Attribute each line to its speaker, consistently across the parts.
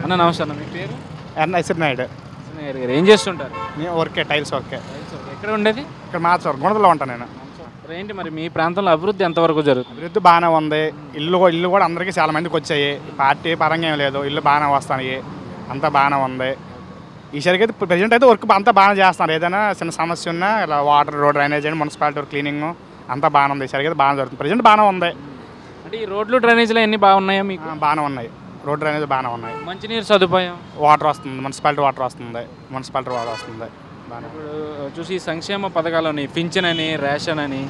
Speaker 1: అన్న నమస్తే అన్న, మీ పేరు?
Speaker 2: ఐశ్వర్ నాయుడు.
Speaker 1: నాయుడు గారు ఏం చేస్తుంటారు?
Speaker 2: నేను వర్కే, టైల్స్ వర్కే.
Speaker 1: ఎక్కడ ఉండేది?
Speaker 2: ఇక్కడ మార్చవరం గుణదలో ఉంటాను నేను.
Speaker 1: ఏంటి మరి మీ ప్రాంతంలో అభివృద్ధి ఎంతవరకు జరుగుతుంది?
Speaker 2: అభివృద్ధి బాగానే ఉంది. ఇల్లు కూడా అందరికీ చాలా మందికి వచ్చాయి. పార్టీ పరంగా ఏం లేదు, ఇల్లు బాగానే వస్తాయి, అంతా బాగానే ఉంది. ఈసారికి అయితే ప్రజెంట్ అయితే వర్క్ అంతా బాగానే చేస్తున్నారు. ఏదైనా చిన్న సమస్య ఉన్నా ఇలా water, road drainage and municipality cleaning అంతా బాగానే ఉంది. ఈసారికి అయితే బాగానే జరుగుతుంది. ప్రజెంట్ బాగానే ఉంది.
Speaker 1: అంటే ఈ రోడ్లు డ్రైనేజీలు అన్నీ బాగున్నాయా మీకు?
Speaker 2: బాగానే ఉన్నాయి. రోడ్ డ్రైనేజ్ బాగానే ఉన్నాయి.
Speaker 1: మంచినీరు సదుపాయం,
Speaker 2: వాటర్ వస్తుంది, మున్సిపాలిటీ వాటర్ వస్తుంది, మున్సిపాలిటీ వాటర్ వస్తుంది.
Speaker 1: ఇప్పుడు చూసి ఈ సంక్షేమ పథకాలు ఉన్నాయి, పింఛన్ అని, రేషన్ అని,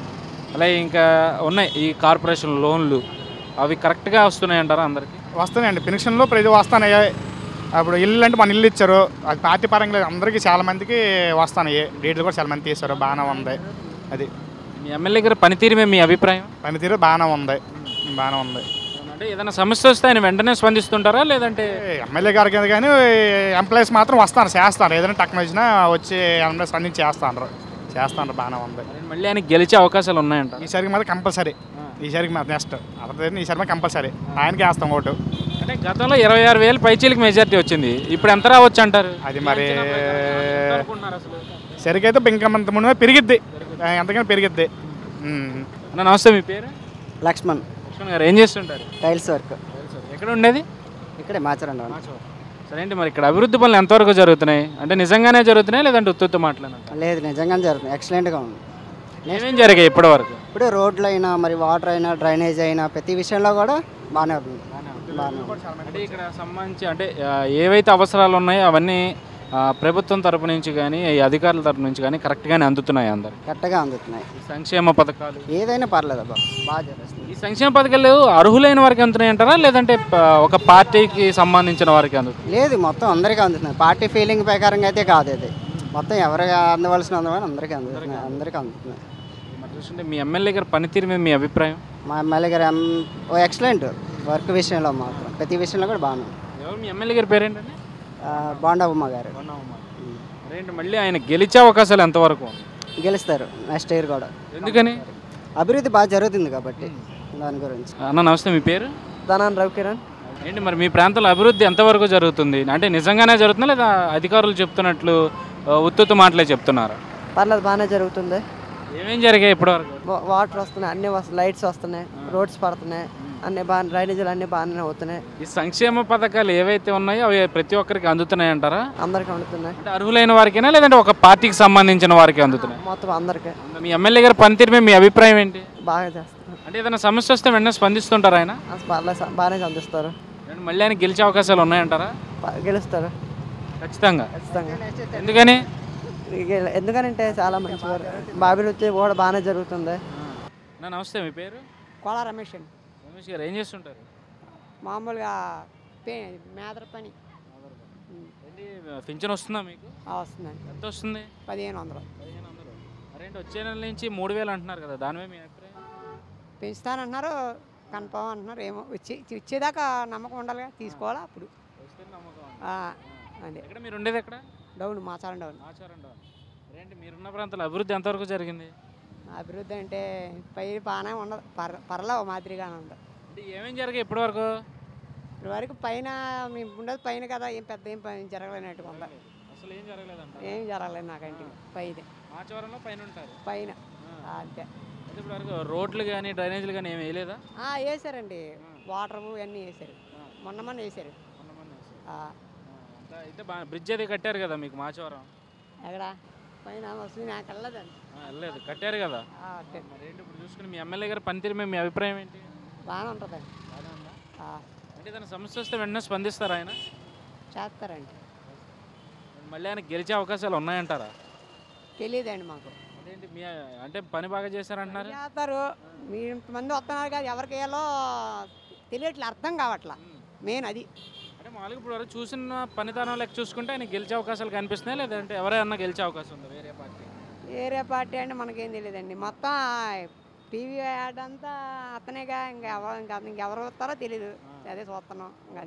Speaker 1: అలాగే ఇంకా ఉన్నాయి ఈ కార్పొరేషన్ లోన్లు, అవి కరెక్ట్గా వస్తున్నాయి అంటారా అందరికీ?
Speaker 2: వస్తున్నాయండి, పెన్షన్లో ప్రతి వస్తున్నాయి. అప్పుడు ఇల్లు అంటే మన ఇల్లు ఇచ్చారు, అది పార్టీ పరంగా అందరికీ చాలా మందికి వస్తున్నాయి. డేట్లు కూడా చాలా మంది తీశారు, బాగానే ఉంది. అది
Speaker 1: మీ ఎమ్మెల్యే గారి పనితీరు మీద మీ అభిప్రాయం?
Speaker 2: పనితీరు బాగానే ఉంది, బాగానే ఉంది.
Speaker 1: అంటే ఏదైనా సమస్య వస్తే ఆయన వెంటనే స్పందిస్తుంటారా లేదంటే?
Speaker 2: ఎమ్మెల్యే గారి కింద కానీ ఎంప్లాయీస్ మాత్రం వస్తారు, చేస్తారు. ఏదైనా టక్కున వచ్చినా వచ్చి ఏమన్నా స్పందించి చేస్తాను బాగానే ఉంది.
Speaker 1: మళ్ళీ ఆయనకి గెలిచే అవకాశాలు ఉన్నాయంట
Speaker 2: ఈసారికి మాత్రం కంపల్సరీ. ఈసారికి మాత్రం నెక్స్ట్ అతను ఈసారి మాత్రం కంపల్సరీ ఆయనకి వేస్తాం ఓటు.
Speaker 1: అంటే గతంలో 26,000 పైచీలకి మెజార్టీ వచ్చింది, ఇప్పుడు ఎంత రావచ్చు అంటారు?
Speaker 2: అది మరి సరికైతే ఇంకా ముందు పెరిగిద్ది, ఎంతకైనా పెరిగిద్ది.
Speaker 1: అన్న నమస్తే, మీ పేరు?
Speaker 3: లక్ష్మణ్.
Speaker 1: లక్ష్మణ్ గారు ఏం చేస్తుంటారు?
Speaker 3: Tiles work.
Speaker 1: ఎక్కడ ఉండేది?
Speaker 3: ఇక్కడే మార్చరండి.
Speaker 1: సరే ఏంటి మరి ఇక్కడ అభివృద్ధి పనులు ఎంతవరకు జరుగుతున్నాయి? అంటే నిజంగానే జరుగుతున్నాయి లేదంటే ఉత్తుత్తు మాటలేనా?
Speaker 3: లేదు, నిజంగానే జరుగుతుంది. ఎక్సలెంట్గా ఉంది.
Speaker 1: ఏమేం జరిగాయి ఇప్పటి వరకు?
Speaker 3: ఇప్పుడు రోడ్లు అయినా, మరి వాటర్ అయినా, డ్రైనేజ్ అయినా, ప్రతి విషయంలో కూడా బాగానే ఉంది.
Speaker 1: అంటే ఇక్కడ సంబంధించి అంటే ఏవైతే అవసరాలు ఉన్నాయో అవన్నీ ప్రభుత్వం తరపు నుంచి కానీ ఈ అధికారుల తరపు నుంచి కానీ కరెక్ట్గానే అందుతున్నాయి, అందరు
Speaker 3: కరెక్ట్గా అందుతున్నాయి.
Speaker 1: సంక్షేమ పథకాలు
Speaker 3: ఏదైనా పర్లేదు అబ్బా, బాగా జరుగుతుంది.
Speaker 1: ఈ సంక్షేమ పథకాలు అర్హులైన వారికి అందుతున్నాయి అంటారా లేదంటే ఒక పార్టీకి సంబంధించిన వారికి అందుతున్నాయి?
Speaker 3: లేదు, మొత్తం అందరికీ అందుతున్నాయి. పార్టీ ఫీలింగ్ ప్రకారంగా అయితే కాదు, ఇది మొత్తం ఎవరికి అందవలసిన అందరికీ అందుతున్నాయి, అందరికీ అందుతున్నాయి.
Speaker 1: మరి చూస్తుంటే మీ ఎమ్మెల్యే గారి పనితీరు మీద మీ అభిప్రాయం?
Speaker 3: మా ఎమ్మెల్యే గారు ఎక్సలెంట్ వర్క్ విషయంలో మాత్రం, ప్రతి విషయంలో కూడా బాగానే ఉంది.
Speaker 1: ఎవరు మీ ఎమ్మెల్యే గారి పేరేంటండి?
Speaker 3: బాండవమ్మ గారు.
Speaker 1: ఏంటి మళ్ళీ ఆయన గెలిచే అవకాశాలు ఎంతవరకు?
Speaker 3: గెలుస్తారు నెక్స్ట్ ఇయర్ కూడా.
Speaker 1: ఎందుకని?
Speaker 3: అభివృద్ధి బాగా జరుగుతుంది కాబట్టి దాని గురించి.
Speaker 1: అన్న నమస్తే, మీ పేరు?
Speaker 3: ధనాన్ రవికిరణ్.
Speaker 1: ఏంటి మరి మీ ప్రాంతంలో అభివృద్ధి ఎంతవరకు జరుగుతుంది? అంటే నిజంగానే జరుగుతుందా లేదా అధికారులు చెప్తున్నట్లు ఉత్తుత్తు మాటలే చెప్తున్నారా?
Speaker 3: పర్లేదు, బాగానే జరుగుతుంది.
Speaker 1: ఏమేం జరిగాయి ఇప్పటివరకు?
Speaker 3: వాటర్ వస్తున్నాయి, అన్ని లైట్స్ వస్తున్నాయి, రోడ్స్ పడుతున్నాయి, అన్ని బాగా, డ్రైనేజీలు అన్ని బాగానే అవుతున్నాయి.
Speaker 1: ఈ సంక్షేమ పథకాలు ఏవైతే ఉన్నాయో అవి ప్రతి ఒక్కరికి అందుతున్నాయి అంటారా?
Speaker 3: అందరికీ అందుతున్నాయి.
Speaker 1: అంటే అర్హులైన వారికైనా లేదంటే ఒక పార్టీకి సంబంధించిన వారికి అందుతున్నాయి?
Speaker 3: మొత్తం అందరికీ.
Speaker 1: మీ ఎమ్మెల్యే గారి పనితీరు మీద మీ అభిప్రాయం ఏంటి?
Speaker 3: బాగా చేస్తున్నారు.
Speaker 1: అంటే ఏదైనా సమస్య వస్తే వెంటనే స్పందిస్తుంటారు ఆయన?
Speaker 3: బాగానే అందిస్తారు.
Speaker 1: మళ్ళీ ఆయన గెలిచే అవకాశాలు ఉన్నాయంటారా?
Speaker 3: గెలుస్తారు
Speaker 1: ఖచ్చితంగా.
Speaker 3: ఖచ్చితంగా.
Speaker 1: ఎందుకని?
Speaker 3: ఎందుకనంటే చాలా మంచి అభివృద్ధి కూడా బాగానే జరుగుతుంది.
Speaker 1: నమస్తే, మీ పేరు?
Speaker 4: కోలా రమేష్ అండి.
Speaker 1: రమేష్ గారు ఏం చేస్తుంటారు?
Speaker 4: మామూలుగా మేదర పని.
Speaker 1: పింఛన్ వస్తుందా మీకు?
Speaker 4: వస్తుందండి.
Speaker 1: ఎంత వస్తుంది?
Speaker 4: 1500.
Speaker 1: 1500. మరేంటి వచ్చే నెల నుంచి 3000 అంటున్నారు కదా, దాని మీద మీ అభిప్రాయం?
Speaker 4: పెంచుతానంటున్నారు, కన్ఫామ్ అంటున్నారు. ఏమో వచ్చేదాకా నమ్మకం ఉండాలిగా, తీసుకోవాలా అప్పుడు. అదే.
Speaker 1: ఎక్కడ మీరు ఉండేది? ఎక్కడ?
Speaker 4: Down, Macharam down.
Speaker 1: ఏంటి మీరున్న ప్రాంతంలో అభివృద్ధి ఎంతవరకు జరిగింది?
Speaker 4: అభివృద్ధి అంటే పై బాగానే ఉండదు, పర్లా మాదిరిగానే ఉండదు.
Speaker 1: అంటే ఏమేం జరిగాయి ఇప్పటి వరకు?
Speaker 4: ఇప్పటి వరకు పైన మేము ఉండదు పైన కదా, ఏం పెద్ద ఏం జరగలేనట్టుగా ఉందా?
Speaker 1: అసలు ఏం జరగలేదంట?
Speaker 4: ఏం జరగలేదు నాకంటే. పైన
Speaker 1: మాచవరంలో పైన ఉంటారు.
Speaker 4: పైన అంతే.
Speaker 1: ఇప్పటి వరకు రోడ్లు కానీ డ్రైనేజీలు కానీ ఏమి వేయలేదా?
Speaker 4: వేసారండి, వాటర్ అన్నీ వేసారు, మొన్న వేసారు.
Speaker 1: అయితే బ్రిడ్జ్ అది కట్టారు కదా మీకు మాచవరం?
Speaker 4: ఎక్కడ? పైన వస్తుంది, నాకు వెళ్ళదండి.
Speaker 1: వెళ్ళలేదు, కట్టారు కదా. మరి ఏంటి ఇప్పుడు చూసుకుని మీ ఎమ్మెల్యే గారి పనితీరు మీద మీ అభిప్రాయం ఏంటి?
Speaker 4: బాగానే ఉంటుందండి.
Speaker 1: అంటే ఏదైనా సమస్య వస్తే వెంటనే స్పందిస్తారా ఆయన?
Speaker 4: చేస్తారండి.
Speaker 1: మళ్ళీ ఆయన గెలిచే అవకాశాలు ఉన్నాయంటారా?
Speaker 4: తెలియదండి మాకు.
Speaker 1: అదేంటి మీ అంటే పని బాగా చేశారంటున్నారు?
Speaker 4: చేస్తారు, మీరు ఇంతమంది వస్తున్నారు కదా, ఎవరికి వేయాలో తెలియట్లే, అర్థం కావట్లా. మెయిన్ అది.
Speaker 1: అంటే మామూలుగా ఇప్పుడు వరకు చూసిన పనితనం లెక్క చూసుకుంటే ఆయన గెలిచే అవకాశాలు కనిపిస్తున్నాయి, లేదంటే ఎవరైనా గెలిచే అవకాశం ఉందా వేరే పార్టీ?
Speaker 4: వేరే పార్టీ అంటే మనకేం తెలియదండి. మొత్తం టీవీ యాడ్ అంతా అతనేగా, ఇంకెవరు వస్తారో తెలీదు, అదే చూస్తున్నాం ఇంకా.